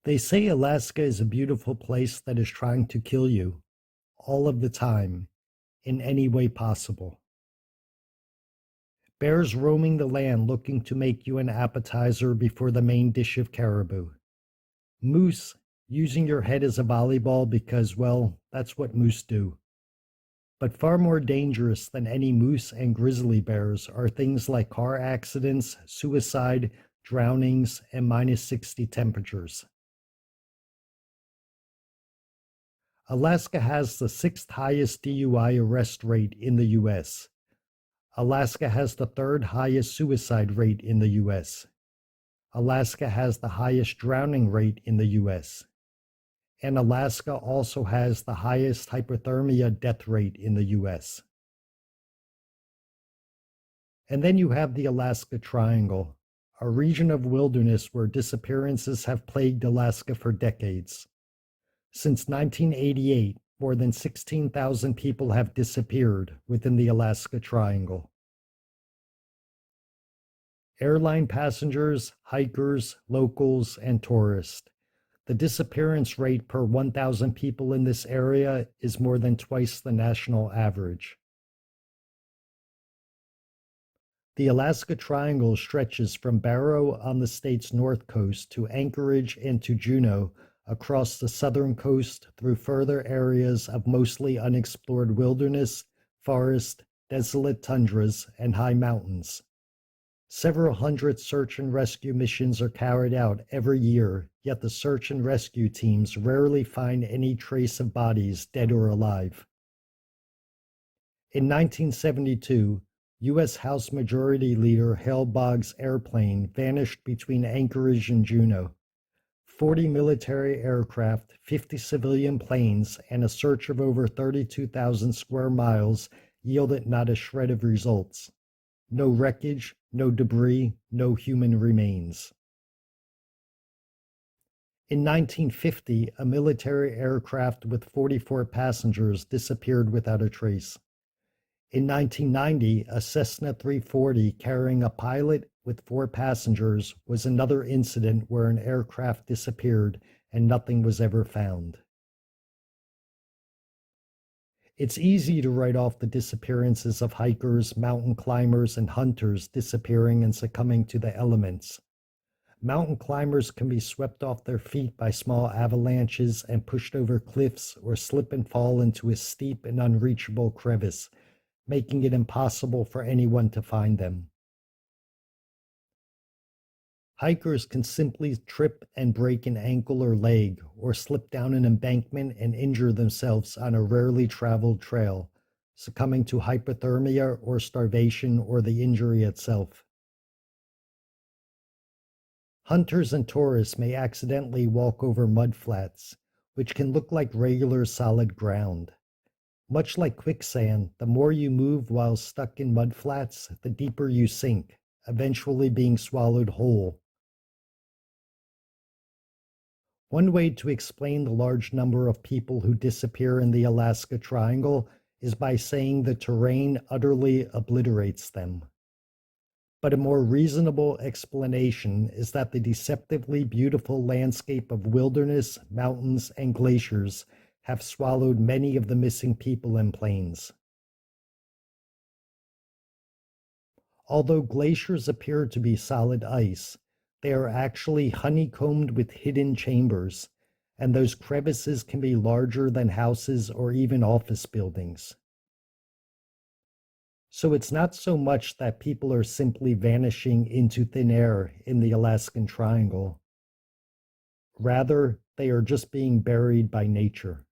They say Alaska is a beautiful place that is trying to kill you all of the time in any way possible. Bears roaming the land looking to make you an appetizer before the main dish of caribou. Moose using your head as a volleyball because, well, that's what moose do. But far more dangerous than any moose and grizzly bears are things like car accidents, suicide, drownings, and -60 temperatures. Alaska has the sixth highest DUI arrest rate in the US. Alaska has the third highest suicide rate in the US. Alaska has the highest drowning rate in the US. And Alaska also has the highest hypothermia death rate in the US. And then you have the Alaska Triangle, a region of wilderness where disappearances have plagued Alaska for decades. Since 1988, more than 16,000 people have disappeared within the Alaska Triangle. Airline passengers, hikers, locals, and tourists. The disappearance rate per 1,000 people in this area is more than twice the national average. The Alaska Triangle stretches from Barrow on the state's north coast to Anchorage and to Juneau across the southern coast through further areas of mostly unexplored wilderness, forest, desolate tundras, and high mountains. Several hundred search and rescue missions are carried out every year, yet the search and rescue teams rarely find any trace of bodies, dead or alive. In 1972, U.S. House Majority Leader Hale Boggs' airplane vanished between Anchorage and Juneau. 40 military aircraft, 50 civilian planes, and a search of over 32,000 square miles yielded not a shred of results. No wreckage, no debris, no human remains. In 1950, a military aircraft with 44 passengers disappeared without a trace. In 1990, a Cessna 340 carrying a pilot with 4 passengers was another incident where an aircraft disappeared and nothing was ever found. It's easy to write off the disappearances of hikers, mountain climbers, and hunters disappearing and succumbing to the elements. Mountain climbers can be swept off their feet by small avalanches and pushed over cliffs or slip and fall into a steep and unreachable crevice, making it impossible for anyone to find them. Hikers can simply trip and break an ankle or leg, or slip down an embankment and injure themselves on a rarely traveled trail, succumbing to hypothermia or starvation or the injury itself. Hunters and tourists may accidentally walk over mud flats, which can look like regular solid ground. Much like quicksand, the more you move while stuck in mud flats, the deeper you sink, eventually being swallowed whole. One way to explain the large number of people who disappear in the Alaska Triangle is by saying the terrain utterly obliterates them. But a more reasonable explanation is that the deceptively beautiful landscape of wilderness, mountains, and glaciers have swallowed many of the missing people and planes. Although glaciers appear to be solid ice, they are actually honeycombed with hidden chambers, and those crevices can be larger than houses or even office buildings. So it's not so much that people are simply vanishing into thin air in the Alaskan Triangle. Rather, they are just being buried by nature.